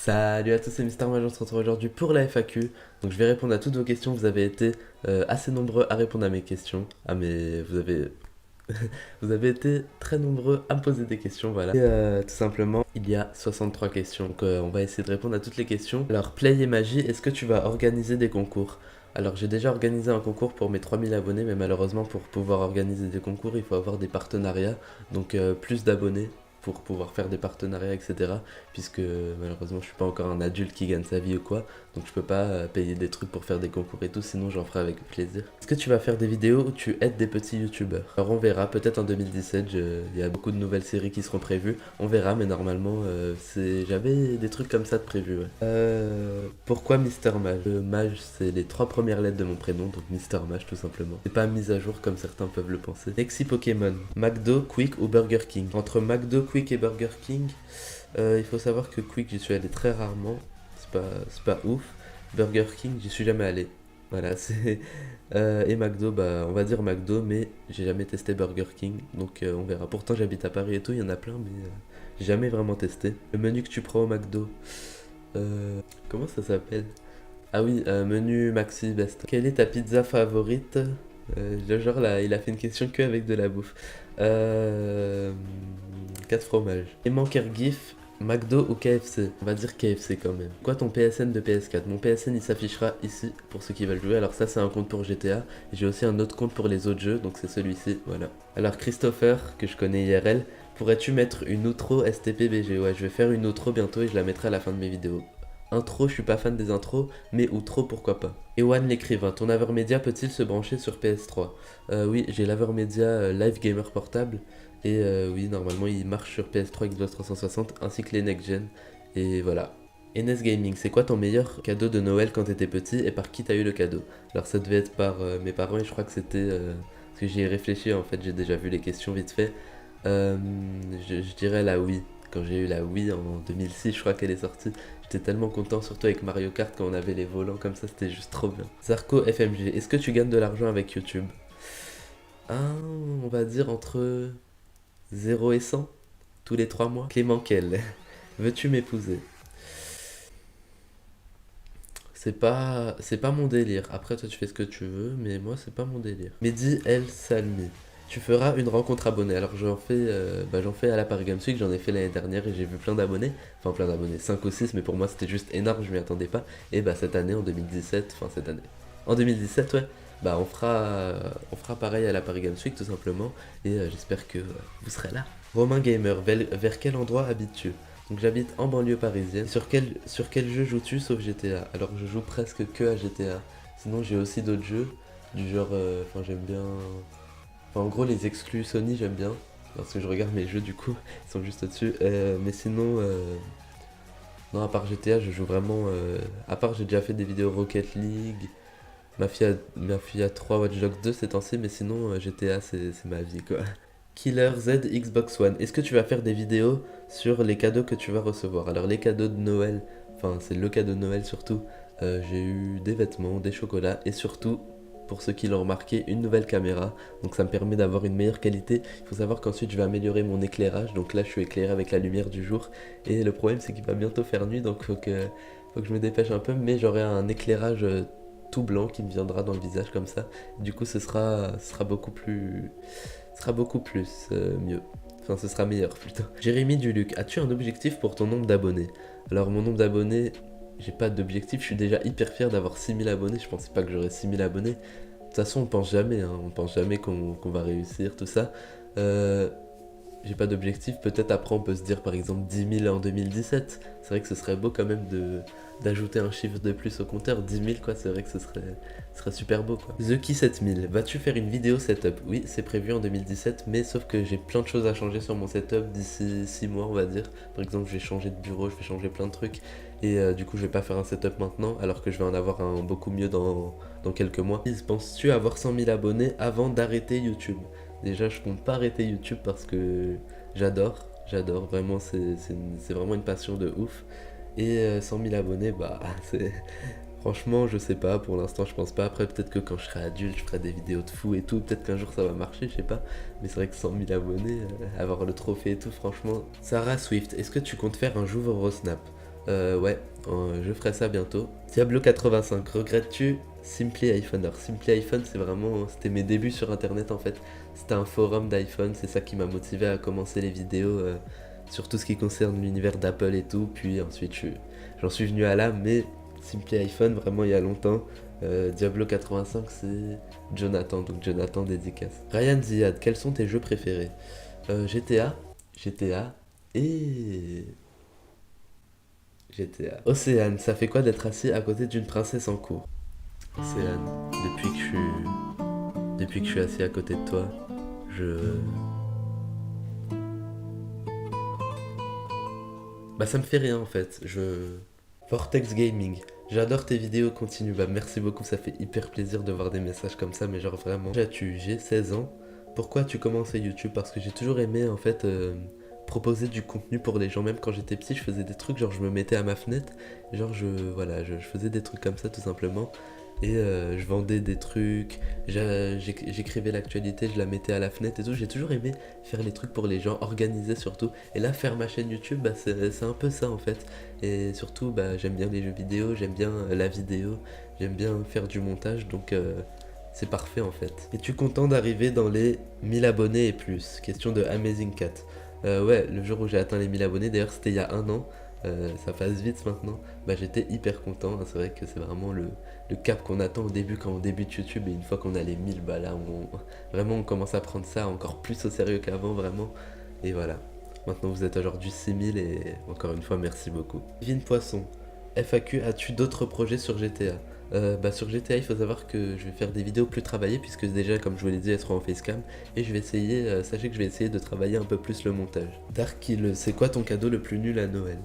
Salut à tous, c'est Mister Mage, on se retrouve aujourd'hui pour la FAQ. Donc je vais répondre à toutes vos questions, vous avez été assez nombreux à répondre à mes questions. Vous avez été très nombreux à me poser des questions, voilà. Et tout simplement, il y a 63 questions, donc on va essayer de répondre à toutes les questions. Alors Play et Magie, est-ce que tu vas organiser des concours? Alors j'ai déjà organisé un concours pour mes 3000 abonnés, mais malheureusement pour pouvoir organiser des concours, il faut avoir des partenariats, donc plus d'abonnés pour pouvoir faire des partenariats, etc. Puisque malheureusement je suis pas encore un adulte qui gagne sa vie ou quoi, donc je peux pas payer des trucs pour faire des concours et tout, sinon j'en ferai avec plaisir. Est-ce que tu vas faire des vidéos où tu aides des petits youtubeurs? Alors on verra, peut-être en 2017, il y a beaucoup de nouvelles séries qui seront prévues, on verra, mais normalement j'avais des trucs comme ça de prévu. Ouais. Pourquoi Mister Mage? Mage c'est les 3 premières lettres de mon prénom, donc Mister Mage tout simplement. C'est pas mise à jour comme certains peuvent le penser. Lexi Pokémon, McDo, Quick ou Burger King? Entre McDo, Quick et Burger King, il faut savoir que Quick j'y suis allé très rarement, c'est pas ouf. Burger King j'y suis jamais allé. Voilà, c'est. Et McDo, bah on va dire McDo, mais j'ai jamais testé Burger King, donc on verra. Pourtant j'habite à Paris et tout, il y en a plein, mais j'ai jamais vraiment testé. Le menu que tu prends au McDo, comment ça s'appelle? Ah oui, menu Maxi Best. Quelle est ta pizza favorite? Le genre là, il a fait une question que avec de la bouffe. 4 fromages. Aimant Kergif, McDo ou KFC? On va dire KFC quand même. Quoi ton PSN de PS4? Mon PSN il s'affichera ici pour ceux qui veulent jouer. Alors ça c'est un compte pour GTA. J'ai aussi un autre compte pour les autres jeux, donc c'est celui-ci, voilà. Alors Christopher, que je connais IRL, pourrais-tu mettre une outro STPBG? Ouais, je vais faire une outro bientôt et je la mettrai à la fin de mes vidéos. Intro, je suis pas fan des intros, mais outro pourquoi pas. Ewan l'écrivain, ton Avermedia peut-il se brancher sur PS3? Oui, j'ai l'Avermedia Live Gamer portable, et oui, normalement il marche sur PS3, Xbox 360, ainsi que les Next Gen, et voilà. NS Gaming, c'est quoi ton meilleur cadeau de Noël quand t'étais petit, et par qui t'as eu le cadeau? Alors ça devait être par mes parents, et je crois que c'était... parce que j'y ai réfléchi, en fait, j'ai déjà vu les questions vite fait. Je dirais la Wii. Quand j'ai eu la Wii en 2006, je crois qu'elle est sortie. J'étais tellement content, surtout avec Mario Kart quand on avait les volants comme ça, c'était juste trop bien. Zarko FMG, est-ce que tu gagnes de l'argent avec YouTube? On va dire entre 0 et 100 tous les 3 mois. Clément Kell, veux-tu m'épouser? C'est pas mon délire. Après, toi, tu fais ce que tu veux, mais moi, c'est pas mon délire. Mehdi El Salmi. Tu feras une rencontre abonnée. Alors, j'en fais à la Paris Games Week. J'en ai fait l'année dernière et j'ai vu plein d'abonnés. Enfin, plein d'abonnés. 5 ou 6, mais pour moi, c'était juste énorme. Je m'y attendais pas. Et bah, cette année, en 2017, enfin, cette année. En 2017, ouais. Bah, on fera pareil à la Paris Games Week, tout simplement. Et j'espère que vous serez là. Romain Gamer, vers quel endroit habites-tu? Donc j'habite en banlieue parisienne. Sur quel jeu joues-tu sauf GTA? Alors je joue presque que à GTA. Sinon j'ai aussi d'autres jeux du genre, enfin j'aime bien, enfin en gros les exclus Sony j'aime bien parce que je regarde mes jeux du coup ils sont juste au-dessus. Mais sinon non, à part GTA je joue vraiment, à part j'ai déjà fait des vidéos Rocket League, Mafia 3, Watch Dogs 2 ces temps-ci, mais sinon GTA c'est ma vie quoi. Killer Z Xbox One, est-ce que tu vas faire des vidéos sur les cadeaux que tu vas recevoir? Alors les cadeaux de Noël, enfin c'est le cadeau de Noël surtout, j'ai eu des vêtements, des chocolats et surtout, pour ceux qui l'ont remarqué, une nouvelle caméra. Donc ça me permet d'avoir une meilleure qualité. Il faut savoir qu'ensuite je vais améliorer mon éclairage. Donc là je suis éclairé avec la lumière du jour. Et le problème c'est qu'il va bientôt faire nuit, donc faut que je me dépêche un peu. Mais j'aurai un éclairage tout blanc qui me viendra dans le visage comme ça. Du coup ce sera beaucoup plus... Ce sera beaucoup plus mieux. Enfin, ce sera meilleur plutôt. Jérémy Duluc, as-tu un objectif pour ton nombre d'abonnés? Alors, mon nombre d'abonnés, j'ai pas d'objectif. Je suis déjà hyper fier d'avoir 6000 abonnés. Je pensais pas que j'aurais 6000 abonnés. De toute façon, on pense jamais. Hein. On pense jamais qu'on va réussir, tout ça. J'ai pas d'objectif. Peut-être après, on peut se dire par exemple 10 000 en 2017. C'est vrai que ce serait beau quand même d'ajouter un chiffre de plus au compteur. 10 000 quoi, c'est vrai que ce serait super beau quoi. TheKey 7000, vas-tu faire une vidéo setup? Oui, c'est prévu en 2017, mais sauf que j'ai plein de choses à changer sur mon setup d'ici 6 mois on va dire. Par exemple, je vais changer de bureau, je vais changer plein de trucs. Et du coup, je vais pas faire un setup maintenant, alors que je vais en avoir un beaucoup mieux dans quelques mois. Penses-tu avoir 100 000 abonnés avant d'arrêter YouTube? Déjà, je compte pas arrêter YouTube parce que j'adore, vraiment, c'est vraiment une passion de ouf. Et 100 000 abonnés, bah, c'est... Franchement, je sais pas, pour l'instant, je pense pas. Après, peut-être que quand je serai adulte, je ferai des vidéos de fou et tout. Peut-être qu'un jour ça va marcher, je sais pas. Mais c'est vrai que 100 000 abonnés, avoir le trophée et tout, franchement. Sarah Swift, est-ce que tu comptes faire un jour Eurosnap? Ouais, je ferai ça bientôt. Diablo 85, regrettes-tu Simply iPhone? Alors Simply iPhone, c'est vraiment, c'était mes débuts sur internet en fait. C'était un forum d'iPhone, c'est ça qui m'a motivé à commencer les vidéos sur tout ce qui concerne l'univers d'Apple et tout. Puis ensuite j'en suis venu à là, mais Simply iPhone vraiment il y a longtemps. Diablo 85 c'est Jonathan, donc Jonathan dédicace. Ryan Ziad, quels sont tes jeux préférés? GTA et GTA. Océane, ça fait quoi d'être assis à côté d'une princesse en cours? Océane, depuis que je suis assis à côté de toi, je... Bah ça me fait rien en fait, Vortex Gaming, j'adore tes vidéos, continue, bah merci beaucoup, ça fait hyper plaisir de voir des messages comme ça, mais genre vraiment... J'ai 16 ans, pourquoi tu commences YouTube? Parce que j'ai toujours aimé en fait proposer du contenu pour les gens, même quand j'étais petit je faisais des trucs, genre je me mettais à ma fenêtre, genre je faisais des trucs comme ça tout simplement. Et je vendais des trucs, j'écrivais l'actualité, je la mettais à la fenêtre et tout. J'ai toujours aimé faire les trucs pour les gens, organiser surtout. Et là, faire ma chaîne YouTube, bah, c'est un peu ça en fait. Et surtout, bah, j'aime bien les jeux vidéo, j'aime bien la vidéo, j'aime bien faire du montage, donc c'est parfait en fait. Es-tu content d'arriver dans les 1000 abonnés et plus? Question de Amazing Cat. Ouais, le jour où j'ai atteint les 1000 abonnés, d'ailleurs c'était il y a un an. Ça passe vite maintenant, bah j'étais hyper content, hein. C'est vrai que c'est vraiment le cap qu'on attend au début quand on débute YouTube, et une fois qu'on a les 1000, bah là vraiment on commence à prendre ça encore plus au sérieux qu'avant vraiment, et voilà. Maintenant vous êtes aujourd'hui 6000 et encore une fois merci beaucoup. Divine Poisson, FAQ, as-tu d'autres projets sur GTA? Bah sur GTA il faut savoir que je vais faire des vidéos plus travaillées puisque déjà comme je vous l'ai dit elles seront en facecam, et je vais essayer, sachez que je vais essayer de travailler un peu plus le montage. Darkill, c'est quoi ton cadeau le plus nul à Noël?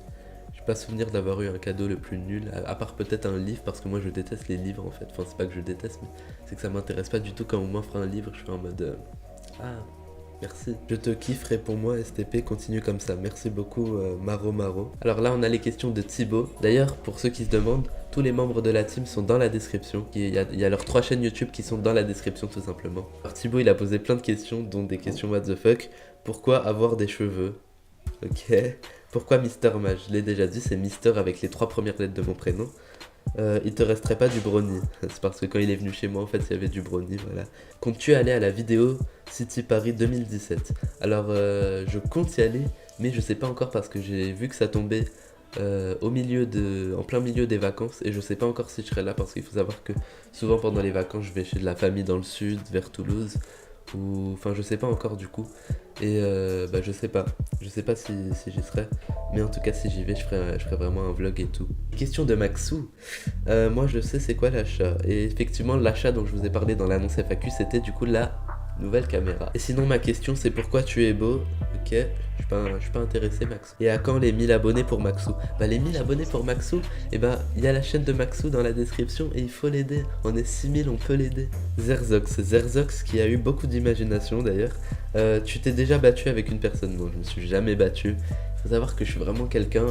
J'ai pas souvenir d'avoir eu un cadeau le plus nul, à part peut-être un livre, parce que moi je déteste les livres en fait. Enfin c'est pas que je déteste, mais c'est que ça m'intéresse pas du tout. Quand on m'offre un livre, je fais en mode ah merci. Je te kiffe, réponds-moi STP, continue comme ça. Merci beaucoup Maro Maro. Alors là on a les questions de Thibaut. D'ailleurs pour ceux qui se demandent, tous les membres de la team sont dans la description. Il y a leurs 3 chaînes YouTube qui sont dans la description tout simplement. Alors Thibaut il a posé plein de questions, dont des questions what the fuck. Pourquoi avoir des cheveux? Ok. Pourquoi Mister Mage? Je l'ai déjà dit, c'est Mister avec les 3 premières lettres de mon prénom. Il te resterait pas du brownie. C'est parce que quand il est venu chez moi, en fait, il y avait du brownie, voilà. Comptes-tu aller à la vidéo City Paris 2017? Alors, je compte y aller, mais je sais pas encore parce que j'ai vu que ça tombait en plein milieu des vacances, et je sais pas encore si je serai là parce qu'il faut savoir que souvent pendant les vacances, je vais chez de la famille dans le sud, vers Toulouse. Enfin je sais pas encore du coup, et bah je sais pas si j'y serai, mais en tout cas si j'y vais je ferai vraiment un vlog et tout. Question de Maxou, moi je sais c'est quoi l'achat, et effectivement l'achat dont je vous ai parlé dans l'annonce FAQ c'était du coup la nouvelle caméra. Et sinon ma question c'est pourquoi tu es beau? Ok, je suis pas intéressé Maxou. Et à quand les 1000 abonnés pour Maxou? Bah les 1000 abonnés pour Maxou, et bah il y a la chaîne de Maxou dans la description et il faut l'aider. On est 6000, on peut l'aider. Zerzox qui a eu beaucoup d'imagination d'ailleurs. Tu t'es déjà battu avec une personne? Non, je me suis jamais battu. Il faut savoir que je suis vraiment quelqu'un,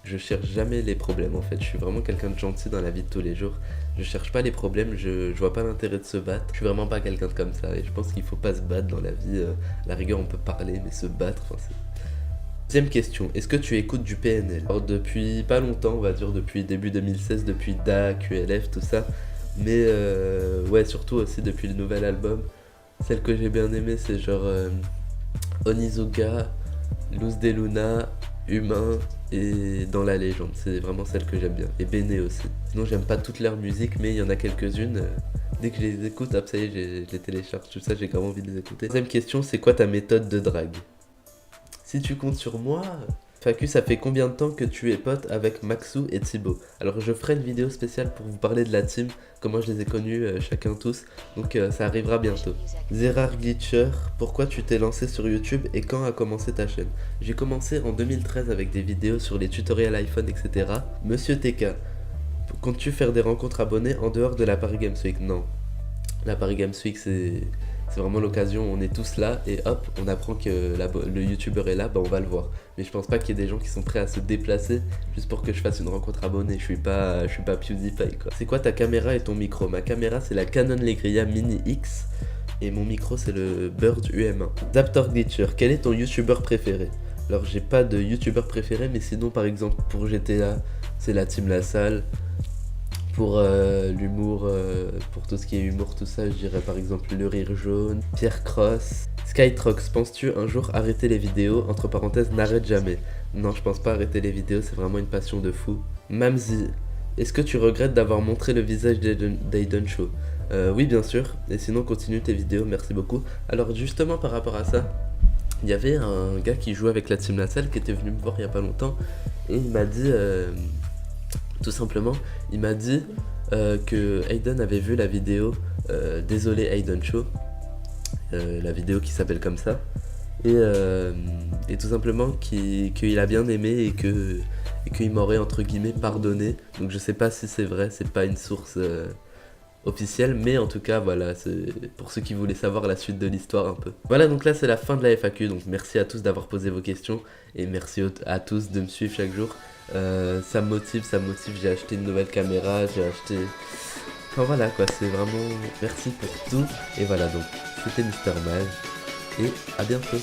je cherche jamais les problèmes en fait. Je suis vraiment quelqu'un de gentil dans la vie de tous les jours. Je cherche pas les problèmes, je vois pas l'intérêt de se battre. Je suis vraiment pas quelqu'un de comme ça, et je pense qu'il faut pas se battre dans la vie. À la rigueur on peut parler, mais se battre, enfin c'est... Deuxième question, est-ce que tu écoutes du PNL? Alors depuis pas longtemps, on va dire depuis début 2016, depuis Da, QLF, tout ça. Mais ouais, surtout aussi depuis le nouvel album. Celle que j'ai bien aimée c'est genre Onizuka, Luz de Luna, Humain et Dans la légende. C'est vraiment celle que j'aime bien. Et Béné aussi. Sinon j'aime pas toute leur musique, mais il y en a quelques-unes. Dès que je les écoute, hop ça y est, je les télécharge, tout ça, j'ai grave envie de les écouter. Deuxième question, c'est quoi ta méthode de drague? Si tu comptes sur moi... Facu, ça fait combien de temps que tu es pote avec Maxou et Thibaut? Alors je ferai une vidéo spéciale pour vous parler de la team, comment je les ai connus chacun tous, donc ça arrivera bientôt. Zerard Glitcher, pourquoi tu t'es lancé sur YouTube et quand a commencé ta chaîne? J'ai commencé en 2013 avec des vidéos sur les tutoriels iPhone, etc. Monsieur TK, comptes-tu faire des rencontres abonnés en dehors de la Paris Games Week? Non. La Paris Games Week c'est vraiment l'occasion, on est tous là et hop, on apprend que le youtubeur est là, bah on va le voir. Mais je pense pas qu'il y ait des gens qui sont prêts à se déplacer juste pour que je fasse une rencontre abonnée, je suis pas PewDiePie quoi. C'est quoi ta caméra et ton micro? Ma caméra c'est la Canon Legria Mini X et mon micro c'est le Bird UM1. Zaptor Glitcher, quel est ton youtubeur préféré? Alors j'ai pas de youtubeur préféré, mais sinon par exemple pour GTA, c'est la team La Salle. Pour l'humour, pour tout ce qui est humour, tout ça, je dirais par exemple Le Rire Jaune, Pierre Cross, Skytrox. Penses-tu un jour arrêter les vidéos? Entre parenthèses, n'arrête jamais. Non, je pense pas arrêter les vidéos, c'est vraiment une passion de fou. Mamzi, est-ce que tu regrettes d'avoir montré le visage d'Aiden Show? Oui, bien sûr. Et sinon, continue tes vidéos, merci beaucoup. Alors, justement, par rapport à ça, il y avait un gars qui jouait avec la team La Salle qui était venu me voir il y a pas longtemps et il m'a dit, tout simplement, il m'a dit que Aiden avait vu la vidéo Désolé Aiden Show, la vidéo qui s'appelle comme ça, et tout simplement qu'il a bien aimé et qu'il m'aurait entre guillemets pardonné. Donc je sais pas si c'est vrai, c'est pas une source officielle, mais en tout cas voilà, c'est pour ceux qui voulaient savoir la suite de l'histoire un peu. Voilà, donc là c'est la fin de la FAQ, donc merci à tous d'avoir posé vos questions et merci à tous de me suivre chaque jour. Ça me motive, j'ai acheté une nouvelle caméra, j'ai acheté... Enfin voilà quoi, c'est vraiment... Merci pour tout. Et voilà, donc c'était Mister Mage et à bientôt.